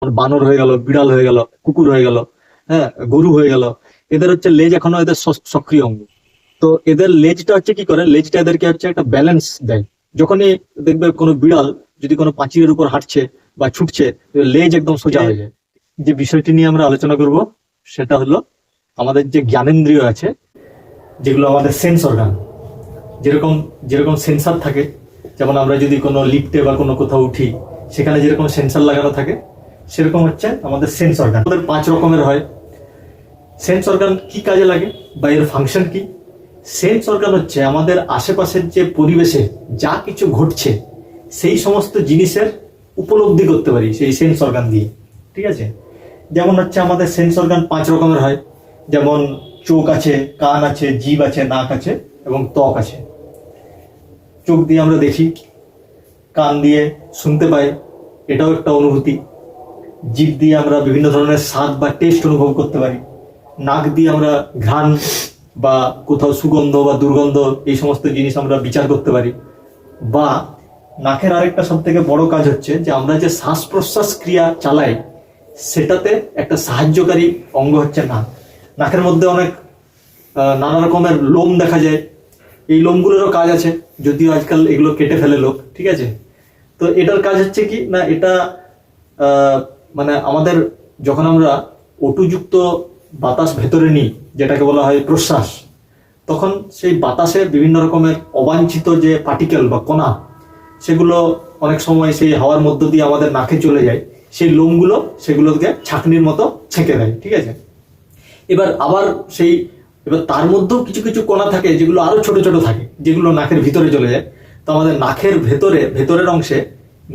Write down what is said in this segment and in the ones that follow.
বানর হয়ে গেল, বিড়াল হয়ে গেল, কুকুর হয়ে গেল, হ্যাঁ, গরু হয়ে গেল। এদের হচ্ছে লেজ এখনো এদের সক্রিয় অঙ্গ। তো এদের লেজটা হচ্ছে কি করে, লেজটা এদেরকে হচ্ছে একটা ব্যালেন্স দেয়। যখনই দেখবে কোনো বিড়াল যদি কোনো পাঁচিলের উপর হাঁটছে বা ছুটছে, লেজ একদম সোজা হয়ে যায়। যে বিষয়টি নিয়ে আমরা আলোচনা করব সেটা হলো আমাদের যে জ্ঞানেন্দ্রিয় আছে, যেগুলো আমাদের সেন্স অর্গান। যেরকম যেরকম সেন্সার থাকে, যেমন আমরা যদি কোনো লিফটে বা কোনো কোথাও উঠি, সেখানে যেরকম সেন্সার লাগানো থাকে, সেরকম হচ্ছে আমাদের সেন্স অর্গান। আমাদের 5 রকমের হয়। সেন্স অর্গান কি কাজে লাগে বা এর ফাংশন কি? সেন্স অর্গান হচ্ছে আমাদের আশেপাশের যে পরিবেশে যা কিছু ঘটছে সেই সমস্ত জিনিসের উপলব্ধি করতে পারি সেই সেন্স অর্গান দিয়ে। ঠিক আছে? যেমন হচ্ছে আমাদের সেন্স অর্গান 5 রকমের হয়। যেমন চোখ আছে, কান আছে, জিভ আছে, নাক আছে এবং ত্বক আছে। চোখ দিয়ে আমরা দেখি, কান দিয়ে শুনতে পাই, এটাও একটা অনুভূতি। জিভ দিয়ে আমরা বিভিন্ন ধরনের স্বাদ বা টেস্ট অনুভব করতে পারি। নাক দিয়ে আমরা ঘ্রাণ বা কোথাও সুগন্ধ বা দুর্গন্ধ এই সমস্ত জিনিস আমরা বিচার করতে পারি। বা নাকের আরেকটা সব থেকে বড় কাজ হচ্ছে যে আমরা যে শ্বাস প্রশ্বাস ক্রিয়া চালাই সেটাতে একটা সাহায্যকারী অঙ্গ হচ্ছে নাক। নাকের মধ্যে অনেক নানা রকমের লোম দেখা যায়। এই লোমগুলোরও কাজ আছে, যদিও আজকাল এগুলো কেটে ফেলে লোক। ঠিক আছে? তো এটার কাজ হচ্ছে কি না, এটা মানে আমাদের যখন আমরা ওটুযুক্ত বাতাস ভেতরে নিই, যেটাকে বলা হয় প্রশ্বাস, তখন সেই বাতাসে বিভিন্ন রকমের অবাঞ্ছিত যে পার্টিকেল বা কণা, সেগুলো অনেক সময় সেই হাওয়ার মধ্য দিয়ে আমাদের নাকে চলে যায়। সেই লোমগুলো সেগুলোকে ছাঁকনির মতো ছেঁকে দেয়। ঠিক আছে? এবার তার মধ্যেও কিছু কিছু কণা থাকে যেগুলো আরো ছোট ছোট থাকে, যেগুলো নাকের ভিতরে চলে যায়। তো আমাদের নাকের ভেতরের অংশে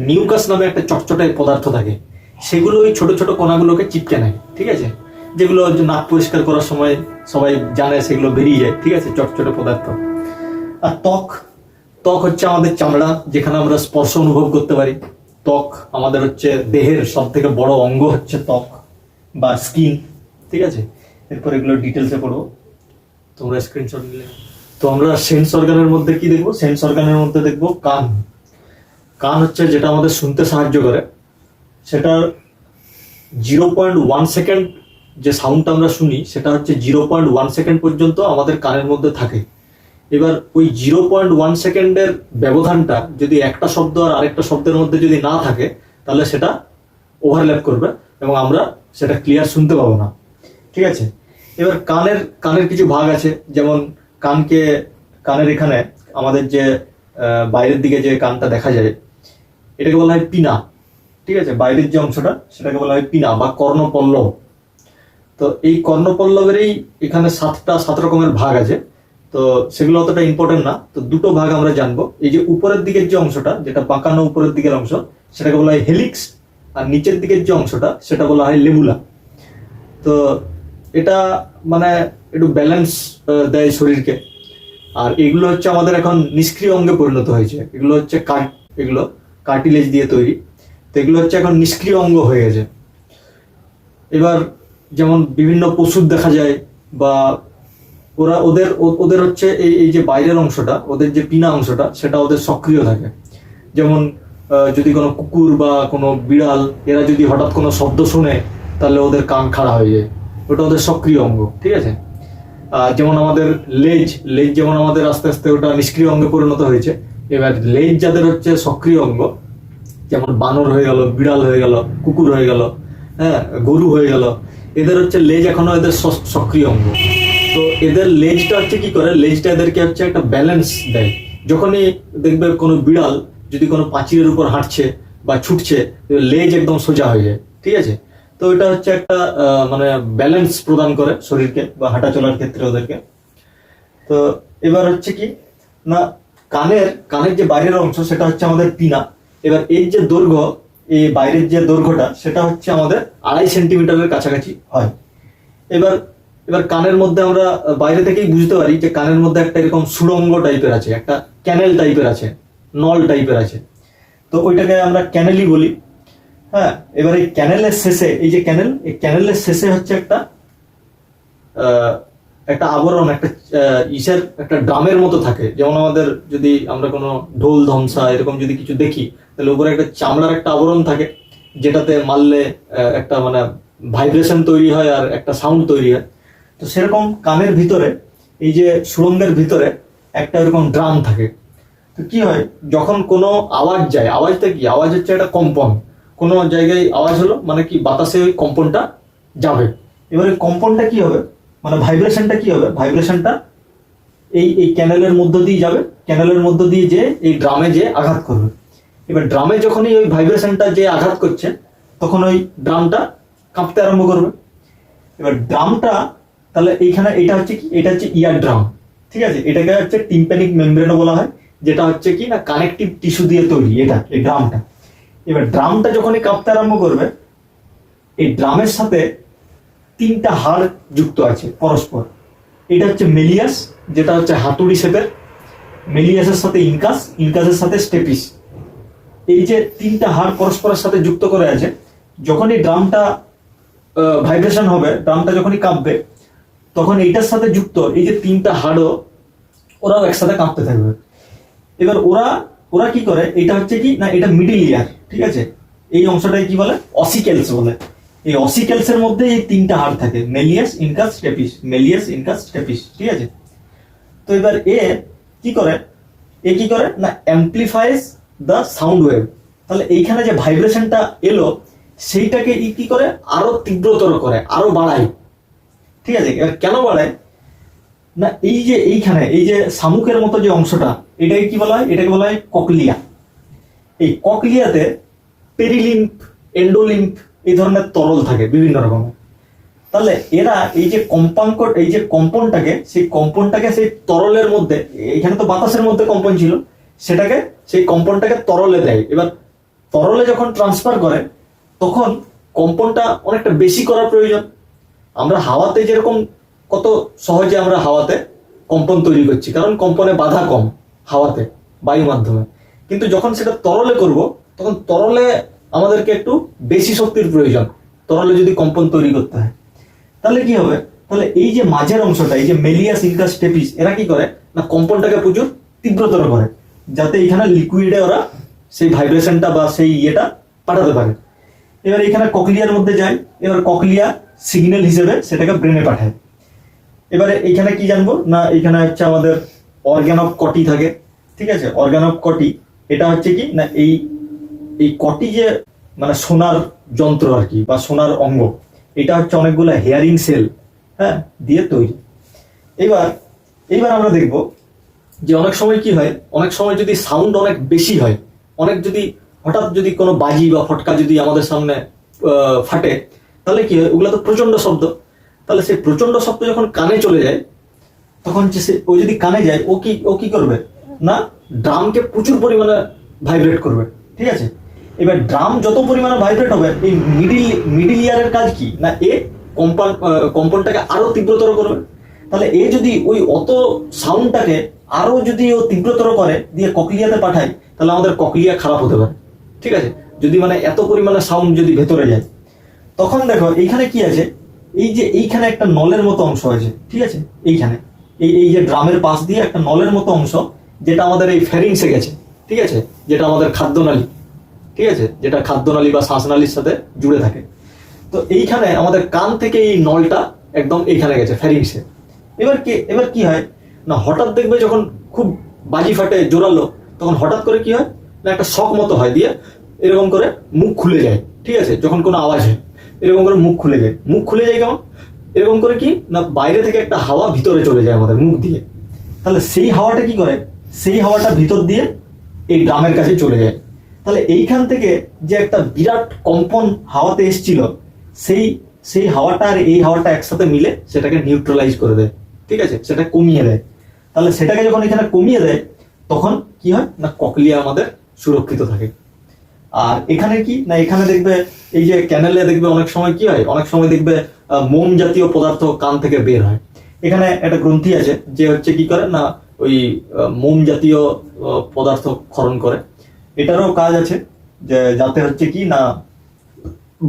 নিউকাস নামে একটা চটচটে পদার্থ থাকে, সেগুলো ওই ছোট ছোট কণাগুলোকে চিপকে নেয়। ঠিক আছে? যেগুলো নাক পরিষ্কার করার সময় সবাই জানে, সেগুলো বেরিয়ে যায়। ঠিক আছে? চটচটে পদার্থ। আর ত্বক, ত্বক হচ্ছে আমাদের চামড়া, যেখানে আমরা স্পর্শ অনুভব করতে পারি। ত্বক আমাদের হচ্ছে দেহের সব থেকে বড় অঙ্গ হচ্ছে ত্বক বা স্কিন। ঠিক আছে? এরপর এগুলো ডিটেলসে পড়বো, তোমরা স্ক্রিনশট নিলে। তো আমরা সেন্স অর্গানের মধ্যে কি দেখবো? সেন্স অর্গানের মধ্যে দেখবো কান। কান হচ্ছে যেটা আমাদের শুনতে সাহায্য করে। সেটার 0.1 সেকেন্ড যে সাউন্ডটা আমরা শুনি, সেটা হচ্ছে 0.1 সেকেন্ড পর্যন্ত আমাদের কানের মধ্যে থাকে। এবার ওই 0.1 সেকেন্ডের ব্যবধানটা যদি একটা শব্দ আর আরেকটা শব্দের মধ্যে যদি না থাকে, তাহলে সেটা ওভারল্যাপ করবে এবং আমরা সেটা ক্লিয়ার শুনতে পাবো না। ঠিক আছে? এবার কানের কিছু ভাগ আছে। যেমন কানের এখানে আমাদের যে বাইরের দিকে যে কানটা দেখা যায়, এটাকে বলা হয় পিনা। ঠিক আছে? বাইরের যে অংশটা সেটাকে বলা হয় পিনা বা কর্ণপল্লব। তো এই কর্ণপল্লবেরই এখানে 7 রকমের ভাগ আছে। তো সেগুলো অতটা ইম্পর্টেন্ট না। তো দুটো ভাগ আমরা জানবো। এই যে উপরের দিকের যে অংশটা, যেটা বাঁকানো উপরের দিকের অংশ, সেটাকে বলা হয় হেলিক্স। আর নিচের দিকের যে অংশটা সেটা বলা হয় লেবুলা। তো এটা মানে একটু ব্যালেন্স দেয় শরীরকে। আর এগুলো হচ্ছে আমাদের এখন নিষ্ক্রিয় অঙ্গে পরিণত হয়েছে। এগুলো হচ্ছে এগুলো কার্টিলেজ দিয়ে তৈরি। তো এগুলো হচ্ছে এখন নিষ্ক্রিয় অঙ্গ হয়ে গেছে। এবার যেমন বিভিন্ন পশুর দেখা যায়, বা ওদের হচ্ছে এই যে বাইরের অংশটা, ওদের যে পিনা অংশটা, সেটা ওদের সক্রিয় থাকে। যেমন যদি কোনো কুকুর বা কোনো বিড়াল এরা যদি হঠাৎ কোনো শব্দ শুনে, তাহলে ওদের কান খাড়া হয়ে যায়। ওটা ওদের সক্রিয় অঙ্গ। ঠিক আছে? যেমন আমাদের লেজ যেমন আমাদের আস্তে আস্তে ওটা নিষ্ক্রিয় অঙ্গে পরিণত হয়েছে। এবার লেজ যাদের হচ্ছে সক্রিয় অঙ্গ, যেমন বানর হয়ে গেল, বিড়াল হয়ে গেল, কুকুর হয়ে গেল, হ্যাঁ, গরু হয়ে গেল, এদের হচ্ছে লেজ এখনো এদের সক্রিয় অঙ্গ। তো এদের লেজটা হচ্ছে কি করে, লেজটা এদেরকে হচ্ছে একটা ব্যালেন্স দেয়। যখনই দেখবে কোনো বিড়াল যদি কোনো পাঁচিলের উপর হাঁটছে বা ছুটছে, লেজ একদম সোজা হয়ে যায়। ঠিক আছে? তো এটা হচ্ছে একটা মানে ব্যালেন্স প্রদান করে শরীরকে বা হাঁটা চলার ক্ষেত্রে ওদেরকে। তো এবার হচ্ছে কি না, কানের যে বাইরের অংশ সেটা হচ্ছে আমাদের পিনা। এবার এই যে দৈর্ঘ্য, এই বাইরের যে দৈর্ঘ্যটা, সেটা হচ্ছে আমাদের 2.5 সেন্টিমিটারের কাছাকাছি হয়। এবার কানের মধ্যে আমরা বাইরে থেকেই বুঝতে পারি যে কানের মধ্যে একটা এরকম সুড়ঙ্গ টাইপের আছে, একটা ক্যানেল টাইপের আছে, নল টাইপের আছে। তো ওইটাকে আমরা ক্যানেলই বলি। হ্যাঁ, এবার এই ক্যানেলের শেষে, এই যে ক্যানেলের শেষে হচ্ছে একটা আবরণ, একটা ড্রামের মতো থাকে। যেমন আমাদের যদি আমরা কোনো ঢোল ধ্বংসা এরকম যদি কিছু দেখি, তাহলে উপরে একটা চামড়ার একটা আবরণ থাকে। যেটাতে মারলে একটা মানে ভাইব্রেশন তৈরি হয় আর একটা সাউন্ড তৈরি হয়। তো সেরকম কানের ভিতরে এই যে সুরঙ্গের ভিতরে একটা এরকম ড্রাম থাকে। তো কি হয়, যখন কোনো আওয়াজ যায়, আওয়াজটা কি, আওয়াজ হচ্ছে একটা কম্পন। কোনো জায়গায় আওয়াজ হলো মানে কি বাতাসে ওই কম্পনটা যাবে। এবারে কম্পনটা কি হবে, মানে ভাইব্রেশনটা কি হবে, ভাইব্রেশনটা এই এই ক্যানেলের মধ্য দিয়ে যাবে, ক্যানেলের মধ্য দিয়ে যে এই ড্রামে যে আঘাত করবে। এবার ড্রামে যখনই ওই ভাইব্রেশনটা যে আঘাত করছে তখন ওই ড্রামটা কাঁপতে আরম্ভ করবে। এবার ড্রামটা তাহলে এইখানে এটা হচ্ছে কি, এটা হচ্ছে ইয়ার ড্রাম, ঠিক আছে। এটাকে হচ্ছে টিম্প্যানিক মেমব্রেনও বলা হয়, যেটা হচ্ছে কি না কানেকটিভ টিস্যু দিয়ে তৈরি এটা, এই ড্রামটা। এবার ড্রামটা যখনই কাঁপতে আরম্ভ করবে, এই ড্রামের সাথে তিনটা হাড় যুক্ত আছে পরস্পর। এটা হচ্ছে মেলিয়াস, যেটা হচ্ছে হাতুড়ি শেপের, মেলিয়াসের সাথে ইনকাস, ইনকাসের সাথে স্টেপিস। এই যে তিনটা হাড় পরস্পরের সাথে যুক্ত করে আছে, যখনই ড্রামটা ভাইব্রেশন হবে, ড্রামটা যখনই কাঁপবে, তখন এইটার সাথে যুক্ত এই যে তিনটা হাড়ও ওরাও একসাথে কাঁপতে থাকবে। এবার ওরা ওরা কি করে, এটা হচ্ছে কি না এটা মিডিল ইয়ার, ঠিক আছে। এই অংশটাকে কি বলে, অসিকেলস বলে। এই অসিকেলসের মধ্যে এই তিনটা হাড় থাকে, malleus, incus, stapes, malleus, incus, stapes, ঠিক আছে। তো এবার এ কি করে, না অ্যাম্প্লিফাইজ দ্য সাউন্ড ওয়েভ। তাহলে এইখানে যে ভাইব্রেশনটা এলো সেইটাকে কি করে, আরো তীব্রতর করে, আরো বাড়ায়, ঠিক আছে। এবার কেন বাড়ায় না, এই যে এইখানে এই যে শামুকের মতো যে অংশটা, এটাকে কি বলা হয়, এটাকে বলা হয় ককলিয়া। এই ককলিয়াতে পেরিলিম্ফ, এন্ডোলিম্ফ এই ধরনের তরল থাকে বিভিন্ন রকমের। তাহলে এরা এই যে কম্পাঙ্ক, এই যে কম্পনটাকে, সেই তরলের মধ্যে, এখানে তো বাতাসের মধ্যে কম্পন ছিল, সেটাকে সেই কম্পনটাকে তরলে দেয়। এবার তরলে যখন ট্রান্সফার করে তখন কম্পনটা অনেকটা বেশি করার প্রয়োজন। আমরা হাওয়াতে যেরকম কত সহজে আমরা হাওয়াতে কম্পন তৈরি করছি, কারণ কম্পনে বাধা কম হাওয়াতে, বায়ু মাধ্যমে। কিন্তু যখন সেটা তরলে করব, তখন তরলে আমাদেরকে একটু বেশি শক্তির প্রয়োজন, তরলে যদি কম্পন তৈরি করতে হয়। তাহলে কি হবে, তাহলে এই যে মাঝের অংশটা, এই যে মেলিয়াস, ইনকাস, স্টেপিস, এরা কি করে না কম্পনটাকে প্রচুর তীব্রতর করে, যাতে এখানে লিকুইডে ওরা সেই ভাইব্রেশনটা বা সেই ইয়েটা পাঠাতে পারে। এবার এখানে ককলিয়ার মধ্যে যায়, এবার ককলিয়া সিগন্যাল হিসেবে সেটাকে ব্রেনে পাঠায়। এবারে এখানে কি জানবো না, এখানে হচ্ছে আমাদের অর্গান অফ কটি থাকে, ঠিক আছে। অর্গান অফ কটি এটা হচ্ছে কি না এই এই কটি যে মানে সোনার যন্ত্র আর কি, বা সোনার অঙ্গ, এটা হচ্ছে অনেকগুলো হেয়ারিং সেল, হ্যাঁ, দিয়ে তৈরি। এইবার আমরা দেখব যে অনেক সময় কি হয়, অনেক সময় যদি সাউন্ড অনেক বেশি হয়, অনেক যদি হঠাৎ যদি কোনো বাজি বা ফটকা যদি আমাদের সামনে ফাটে, তাহলে কি হয়, ওগুলো তো প্রচন্ড শব্দ। তাহলে সেই প্রচন্ড শব্দ যখন কানে চলে যায়, তখন যে ও যদি কানে যায়, ও কি করবে না ড্রামকে প্রচুর পরিমাণে ভাইব্রেট করবে, ঠিক আছে। এবার ড্রাম যত পরিমাণে ভাইব্রেট হবে, এই মিডিল ইয়ারের কাজ কি না এ কম্পনটাকে আরো তীব্রতর করবে। তাহলে এ যদি ওই অত সাউন্ডটাকে আরো যদি ও তীব্রতর করে দিয়ে ককলিয়াতে পাঠায়, তাহলে আমাদের ককলিয়া খারাপ হতে পারে, ঠিক আছে। যদি মানে এত পরিমাণে সাউন্ড যদি ভেতরে যায়, তখন দেখো এইখানে কি আছে, এই যে এইখানে একটা নলের মতো অংশ আছে, ঠিক আছে। এইখানে এই যে ড্রামের পাশ দিয়ে একটা নলের মতো অংশ, যেটা আমাদের এই ফ্যারিংসে গেছে, ঠিক আছে, যেটা আমাদের খাদ্যনালী, ঠিক আছে, যেটা খাদ্যনালী বা শ্বাসনালীর সাথে জুড়ে থাকে। তো এইখানে আমাদের কান থেকে এই নলটা একদম এইখানে গেছে ফ্যারিংসে। এবার কি হয় না, হঠাৎ দেখবে যখন খুব বাজি ফাটে জোরালো, তখন হঠাৎ করে কি হয় না একটা শক মতো হয়, দিয়ে এরকম করে মুখ খুলে যায়, ঠিক আছে। যখন কোনো আওয়াজ হয় এরকম করে মুখ খুলে যায় কেমন, এরকম করে কি না বাইরে থেকে একটা হাওয়া ভিতরে চলে যায় আমাদের মুখ দিয়ে। তাহলে সেই হাওয়াটা কি করে, সেই হাওয়াটা ভিতর দিয়ে এই ড্রামের কাছে চলে যায়। তাহলে এইখান থেকে যে একটা বিরাট কম্পন হাওয়াতে এসেছিল, সেই হাওয়াটা আর এই হাওয়াটা একসাথে মিলে সেটাকে নিউট্রালাইজ করে দেয়, ঠিক আছে, সেটা কমিয়ে দেয়। তাহলে সেটাকে যখন এখানে কমিয়ে দেয়, তখন কি হয় না ককলিয়া আমাদের সুরক্ষিত থাকে। আর এখানে কি না, এখানে দেখবে এই যে ক্যানেলে দেখবে অনেক সময় কি হয়, অনেক সময় দেখবে মোম জাতীয় পদার্থ কান থেকে বের হয়। এখানে একটা গ্রন্থি আছে যে হচ্ছে কি করে না ওই মোম জাতীয় পদার্থ ক্ষরণ করে। এটারও কাজ আছে যে যাতে হচ্ছে কি না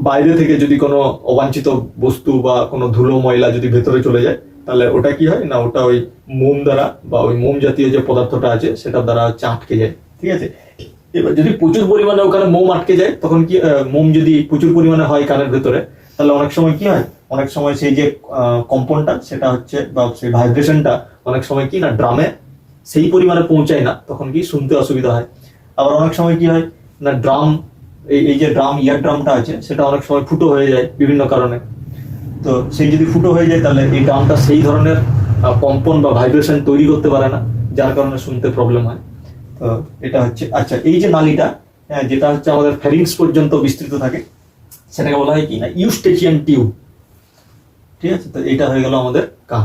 বাইরে থেকে যদি কোনো অবাঞ্ছিত বস্তু বা কোনো ধুলো ময়লা যদি ভেতরে চলে যায়, তাহলে ওটা কি হয় না ওটা ওই মোম দ্বারা বা ওই মোম জাতীয় যে পদার্থটা আছে সেটার দ্বারা হচ্ছে আটকে যায়, ঠিক আছে। এবার যদি প্রচুর পরিমাণে ওখানে মোম আটকে যায়, তখন কি মোম যদি প্রচুর পরিমাণে হয় কানের ভেতরে, তাহলে অনেক সময় কি হয়, অনেক সময় সেই যে কম্পনটা সেটা হচ্ছে বা সেই ভাইব্রেশনটা অনেক সময় কি না ড্রামে সেই পরিমাণে পৌঁছায় না, তখন কি শুনতে অসুবিধা হয়। আবার অনেক সময় কি হয় না ড্রাম, এই যে ড্রাম ইয়ার ড্রামটা আছে সেটা অনেক সময় ফুটো হয়ে যায় বিভিন্ন কারণে। তো সেই যদি ফুটো হয়ে যায় তাহলে এই ড্রামটা সেই ধরনের কম্পন বা ভাইব্রেশন তৈরি করতে পারে না, যার কারণে শুনতে প্রবলেম হয়। তো এটা হচ্ছে আচ্ছা, এই যে নালীটা যেটা হচ্ছে আমাদের ফ্যারিংস পর্যন্ত বিস্তৃত থাকে, সেটাকে বলা হয় কি না ইউস্টেচিয়ান টিউব। ঠিক আছে, তো এটা হয়ে গেল আমাদের কান।